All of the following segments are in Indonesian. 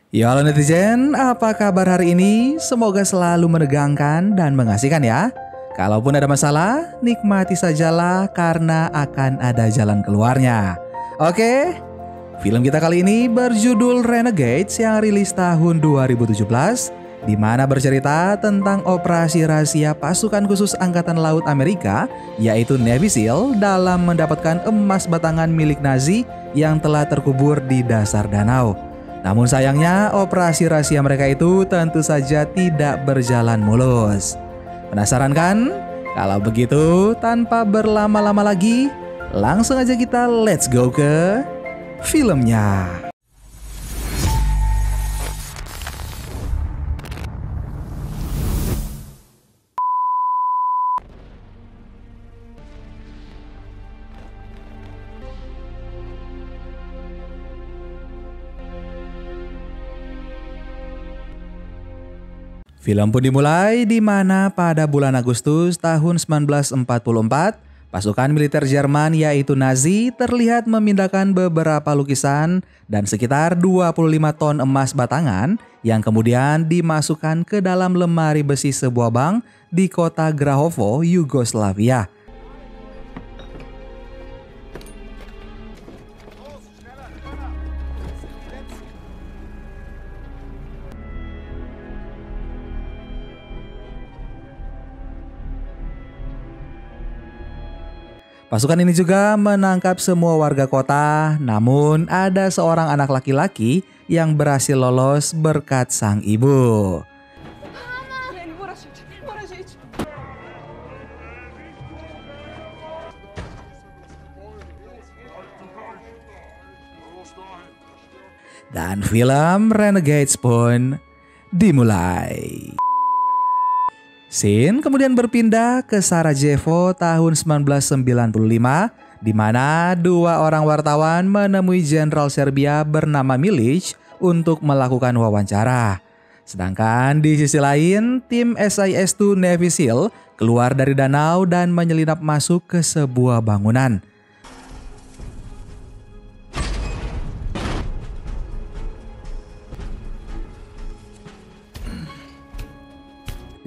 Ya halo netizen, apa kabar hari ini? Semoga selalu menegangkan dan mengasihkan ya. Kalaupun ada masalah, nikmati sajalah karena akan ada jalan keluarnya. Oke, film kita kali ini berjudul Renegades yang rilis tahun 2017, di mana bercerita tentang operasi rahasia pasukan khusus Angkatan Laut Amerika, yaitu Navy SEAL dalam mendapatkan emas batangan milik Nazi yang telah terkubur di dasar danau. Namun sayangnya operasi rahasia mereka itu tentu saja tidak berjalan mulus. Penasaran kan? Kalau begitu tanpa berlama-lama lagi, langsung aja kita let's go ke filmnya. Film pun dimulai di mana pada bulan Agustus tahun 1944, pasukan militer Jerman yaitu Nazi terlihat memindahkan beberapa lukisan dan sekitar 25 ton emas batangan yang kemudian dimasukkan ke dalam lemari besi sebuah bank di kota Grahovo, Yugoslavia. Pasukan ini juga menangkap semua warga kota, namun ada seorang anak laki-laki yang berhasil lolos berkat sang ibu. Dan film Renegades pun dimulai. Scene kemudian berpindah ke Sarajevo tahun 1995, di mana dua orang wartawan menemui Jenderal Serbia bernama Milic untuk melakukan wawancara. Sedangkan di sisi lain, tim SIS-2 Navy SEAL keluar dari danau dan menyelinap masuk ke sebuah bangunan.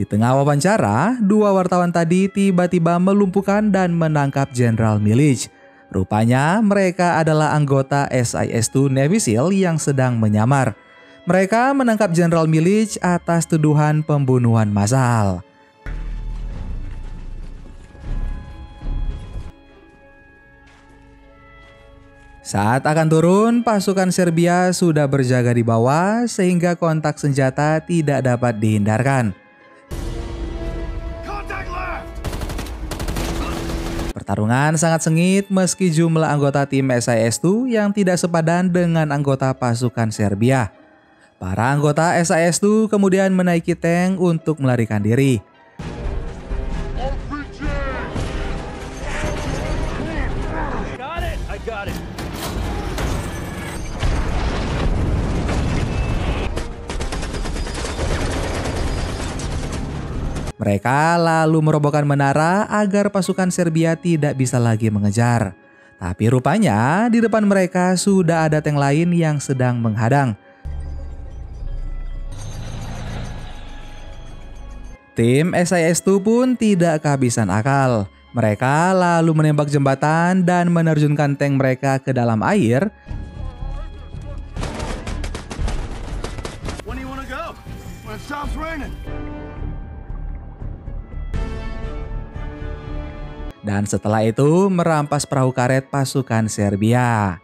Di tengah wawancara, dua wartawan tadi tiba-tiba melumpuhkan dan menangkap Jenderal Milic. Rupanya mereka adalah anggota SIS-2 Navy SEAL yang sedang menyamar. Mereka menangkap Jenderal Milic atas tuduhan pembunuhan massal. Saat akan turun, pasukan Serbia sudah berjaga di bawah sehingga kontak senjata tidak dapat dihindarkan. Pertarungan sangat sengit meski jumlah anggota tim SIS-2 yang tidak sepadan dengan anggota pasukan Serbia. Para anggota SIS-2 kemudian menaiki tank untuk melarikan diri. Mereka lalu merobohkan menara agar pasukan Serbia tidak bisa lagi mengejar. Tapi rupanya di depan mereka sudah ada tank lain yang sedang menghadang. Tim SIS-2 pun tidak kehabisan akal. Mereka lalu menembak jembatan dan menerjunkan tank mereka ke dalam air. Dan setelah itu merampas perahu karet pasukan Serbia.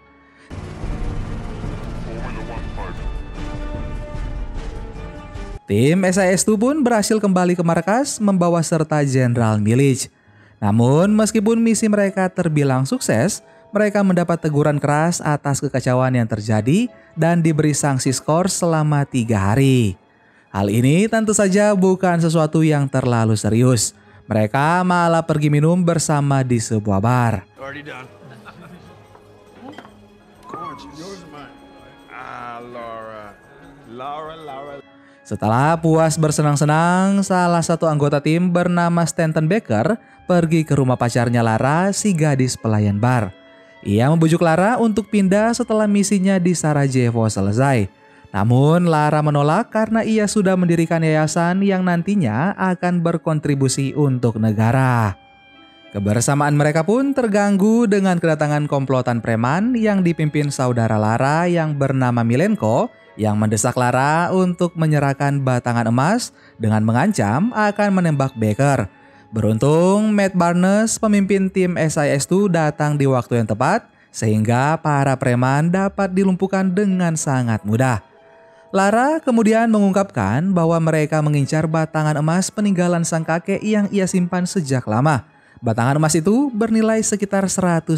Tim SIS-2 pun berhasil kembali ke markas membawa serta Jenderal Milic. Namun meskipun misi mereka terbilang sukses, mereka mendapat teguran keras atas kekacauan yang terjadi dan diberi sanksi skor selama 3 hari. Hal ini tentu saja bukan sesuatu yang terlalu serius. Mereka malah pergi minum bersama di sebuah bar. Setelah puas bersenang-senang, salah satu anggota tim bernama Stanton Baker pergi ke rumah pacarnya Lara, si gadis pelayan bar. Ia membujuk Lara untuk pindah setelah misinya di Sarajevo selesai. Namun Lara menolak karena ia sudah mendirikan yayasan yang nantinya akan berkontribusi untuk negara. Kebersamaan mereka pun terganggu dengan kedatangan komplotan preman yang dipimpin saudara Lara yang bernama Milenko yang mendesak Lara untuk menyerahkan batangan emas dengan mengancam akan menembak Baker. Beruntung Matt Barnes, pemimpin tim SIS-2 datang di waktu yang tepat sehingga para preman dapat dilumpuhkan dengan sangat mudah. Lara kemudian mengungkapkan bahwa mereka mengincar batangan emas peninggalan sang kakek yang ia simpan sejak lama. Batangan emas itu bernilai sekitar $150.000.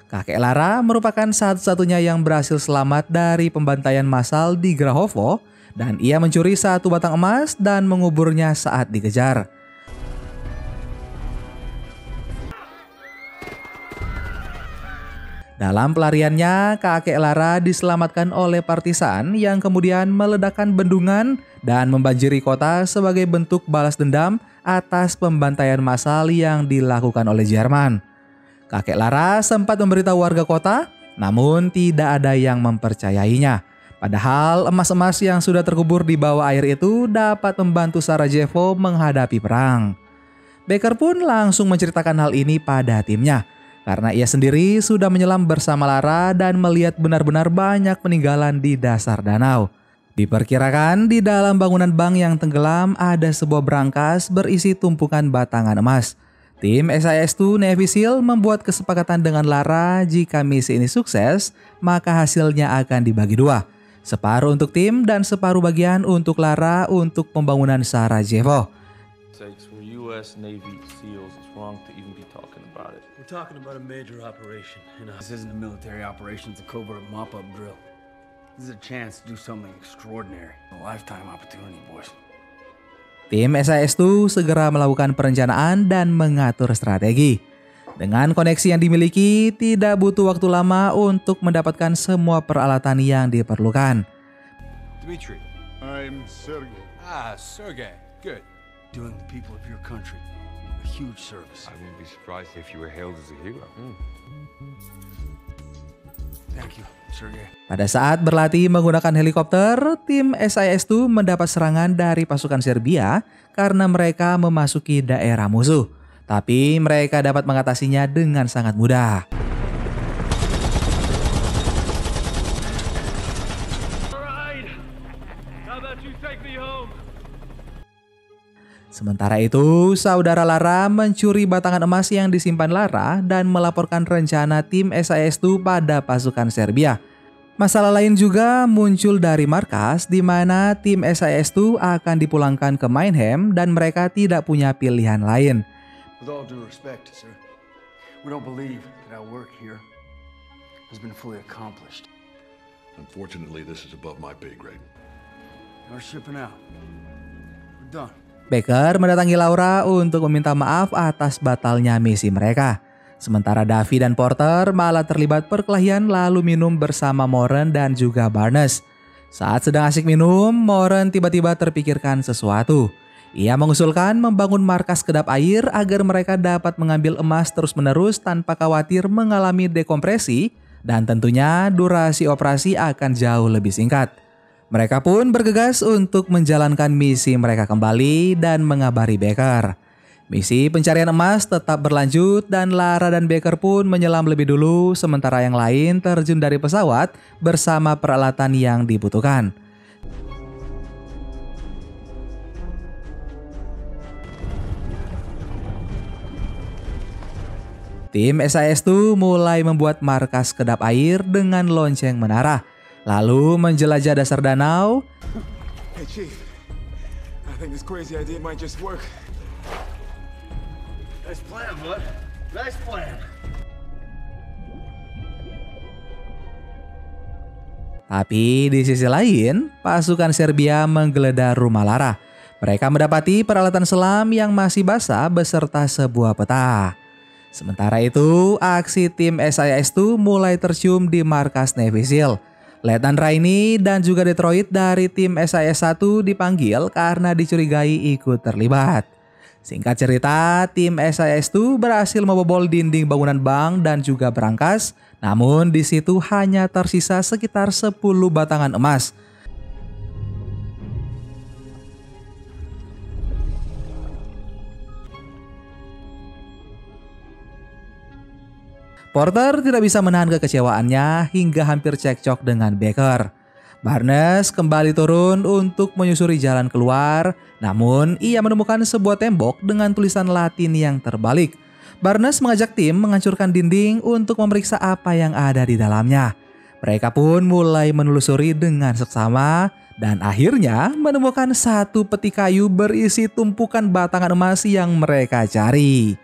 Kakek Lara merupakan satu-satunya yang berhasil selamat dari pembantaian massal di Grahovo dan ia mencuri satu batang emas dan menguburnya saat dikejar. Dalam pelariannya, kakek Lara diselamatkan oleh partisan yang kemudian meledakkan bendungan dan membanjiri kota sebagai bentuk balas dendam atas pembantaian massal yang dilakukan oleh Jerman. Kakek Lara sempat memberitahu warga kota, namun tidak ada yang mempercayainya. Padahal emas-emas yang sudah terkubur di bawah air itu dapat membantu Sarajevo menghadapi perang. Baker pun langsung menceritakan hal ini pada timnya, karena ia sendiri sudah menyelam bersama Lara dan melihat benar-benar banyak peninggalan di dasar danau. Diperkirakan di dalam bangunan bank yang tenggelam ada sebuah berangkas berisi tumpukan batangan emas. Tim SIS-2 Navy SEAL membuat kesepakatan dengan Lara jika misi ini sukses, maka hasilnya akan dibagi dua. Separuh untuk tim dan separuh bagian untuk Lara untuk pembangunan Sarajevo. U.S. Navy SEALs, it's wrong to even be talking about it. We're talking about a major operation. This isn't a military operation, it's a covert mop-up drill. This is a chance to do something extraordinary. A lifetime opportunity, boys. Tim SIS-2 segera melakukan perencanaan dan mengatur strategi. Dengan koneksi yang dimiliki, tidak butuh waktu lama untuk mendapatkan semua peralatan yang diperlukan. Dmitri. I'm Sergey. Sergey. Good. Doing the people of your country a huge service. I wouldn't be surprised if you were hailed as a hero. Thank you, Sergey. Pada saat berlatih menggunakan helikopter, tim SIS-2 mendapat serangan dari pasukan Serbia karena mereka memasuki daerah musuh. Tapi mereka dapat mengatasinya dengan sangat mudah. Sementara itu, saudara Lara mencuri batangan emas yang disimpan Lara dan melaporkan rencana tim SIS-2 pada pasukan Serbia. Masalah lain juga muncul dari markas di mana tim SIS-2 akan dipulangkan ke Meinheim dan mereka tidak punya pilihan lain. With all due respect, sir, we don't believe that our work here has been fully accomplished. Unfortunately, this is above my pay grade. We're shipping out. We're done. Baker mendatangi Laura untuk meminta maaf atas batalnya misi mereka. Sementara Davy dan Porter malah terlibat perkelahian lalu minum bersama Moran dan juga Barnes. Saat sedang asik minum, Moran tiba-tiba terpikirkan sesuatu. Ia mengusulkan membangun markas kedap air agar mereka dapat mengambil emas terus-menerus tanpa khawatir mengalami dekompresi dan tentunya durasi operasi akan jauh lebih singkat. Mereka pun bergegas untuk menjalankan misi mereka kembali dan mengabari Baker. Misi pencarian emas tetap berlanjut dan Lara dan Baker pun menyelam lebih dulu sementara yang lain terjun dari pesawat bersama peralatan yang dibutuhkan. Tim SIS-2 mulai membuat markas kedap air dengan lonceng menara. Lalu menjelajah dasar danau. Hey Chief, I think this crazy idea might just work. Nice plan, bud. Nice plan. Tapi di sisi lain, pasukan Serbia menggeledah rumah Lara. Mereka mendapati peralatan selam yang masih basah beserta sebuah peta. Sementara itu, aksi tim SIS-2 mulai tercium di markas Navy SEAL. Letnan Rainey dan juga Detroit dari tim SIS-1 dipanggil karena dicurigai ikut terlibat. Singkat cerita, tim SIS-2 berhasil membobol dinding bangunan bank dan juga berangkas Namun di situ hanya tersisa sekitar 10 batangan emas. Porter tidak bisa menahan kekecewaannya hingga hampir cekcok dengan Baker. Barnes kembali turun untuk menyusuri jalan keluar, namun ia menemukan sebuah tembok dengan tulisan Latin yang terbalik. Barnes mengajak tim menghancurkan dinding untuk memeriksa apa yang ada di dalamnya. Mereka pun mulai menelusuri dengan seksama dan akhirnya menemukan satu peti kayu berisi tumpukan batangan emas yang mereka cari.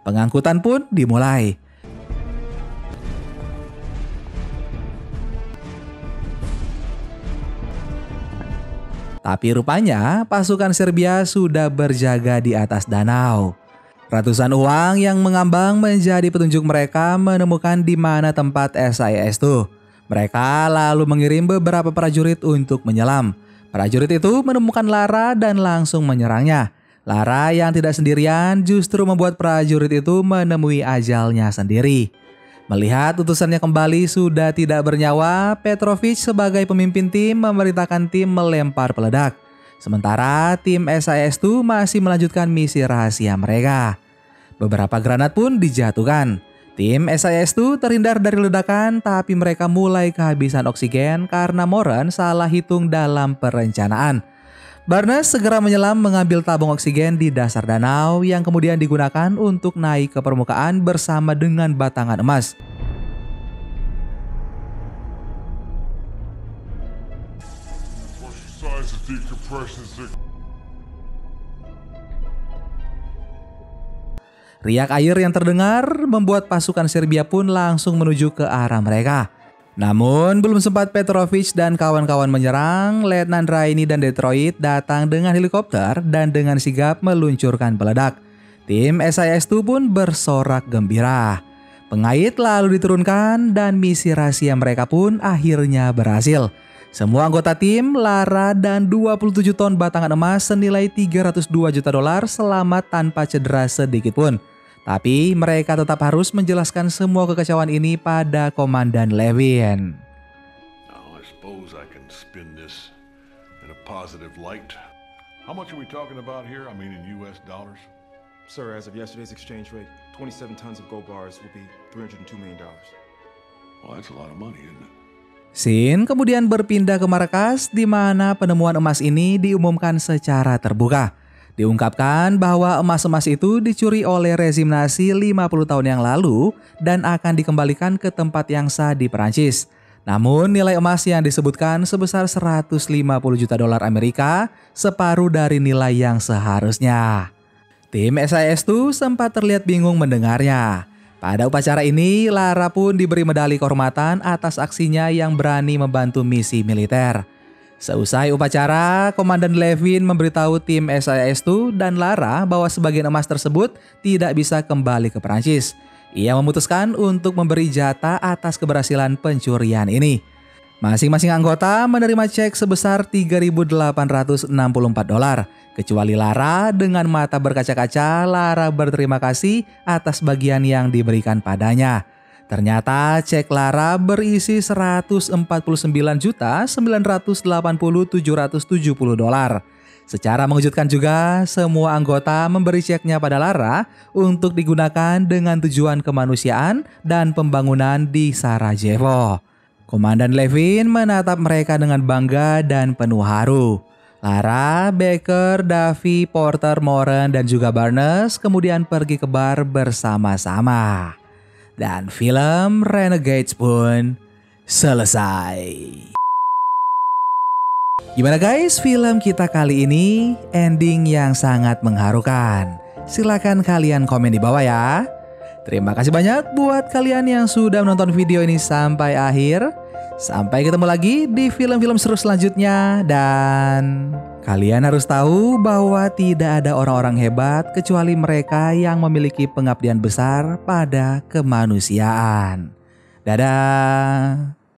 Pengangkutan pun dimulai. Tapi rupanya pasukan Serbia sudah berjaga di atas danau. Ratusan uang yang mengambang menjadi petunjuk mereka menemukan di mana tempat SIS itu. Mereka lalu mengirim beberapa prajurit untuk menyelam. Prajurit itu menemukan Lara dan langsung menyerangnya. Lara yang tidak sendirian justru membuat prajurit itu menemui ajalnya sendiri. Melihat utusannya kembali sudah tidak bernyawa, Petrovic sebagai pemimpin tim memerintahkan tim melempar peledak. Sementara tim SIS-2 masih melanjutkan misi rahasia mereka. Beberapa granat pun dijatuhkan. Tim SIS-2 terhindar dari ledakan, tapi mereka mulai kehabisan oksigen karena Moran salah hitung dalam perencanaan. Barnes segera menyelam mengambil tabung oksigen di dasar danau yang kemudian digunakan untuk naik ke permukaan bersama dengan batangan emas. Riak air yang terdengar membuat pasukan Serbia pun langsung menuju ke arah mereka. Namun belum sempat Petrovic dan kawan-kawan menyerang, Letnan Raini dan Detroit datang dengan helikopter dan dengan sigap meluncurkan peledak. Tim SIS-2 pun bersorak gembira. Pengait lalu diturunkan dan misi rahasia mereka pun akhirnya berhasil. Semua anggota tim, Lara dan 27 ton batangan emas senilai $302 juta selamat tanpa cedera sedikit pun. Tapi mereka tetap harus menjelaskan semua kekacauan ini pada Komandan Levin. Now, I suppose I can spin this in a positive light. How much are we talking about here? I mean in US dollars? Sir, as of yesterday's exchange rate, 27 tons of gold bars will be $302 million. Well, that's a lot of money, isn't it? Scene kemudian berpindah ke markas di mana penemuan emas ini diumumkan secara terbuka. Diungkapkan bahwa emas-emas itu dicuri oleh rezim Nazi 50 tahun yang lalu dan akan dikembalikan ke tempat yang sah di Perancis. Namun nilai emas yang disebutkan sebesar $150 juta Amerika, separuh dari nilai yang seharusnya. Tim SIS-2 sempat terlihat bingung mendengarnya. Pada upacara ini, Lara pun diberi medali kehormatan atas aksinya yang berani membantu misi militer. Seusai upacara, Komandan Levin memberitahu tim SIS-2 dan Lara bahwa sebagian emas tersebut tidak bisa kembali ke Perancis. Ia memutuskan untuk memberi jatah atas keberhasilan pencurian ini. Masing-masing anggota menerima cek sebesar $3.864. Kecuali Lara, dengan mata berkaca-kaca, Lara berterima kasih atas bagian yang diberikan padanya. Ternyata cek Lara berisi $149.980.770. Secara mengejutkan juga, semua anggota memberi ceknya pada Lara untuk digunakan dengan tujuan kemanusiaan dan pembangunan di Sarajevo. Komandan Levin menatap mereka dengan bangga dan penuh haru. Lara, Baker, Davy, Porter, Moran, dan juga Barnes kemudian pergi ke bar bersama-sama. Dan film Renegades pun selesai. Gimana guys, film kita kali ini ending yang sangat mengharukan. Silakan kalian komen di bawah ya. Terima kasih banyak buat kalian yang sudah menonton video ini sampai akhir. Sampai ketemu lagi di film-film seru selanjutnya. Dan kalian harus tahu bahwa tidak ada orang-orang hebat kecuali mereka yang memiliki pengabdian besar pada kemanusiaan. Dadah.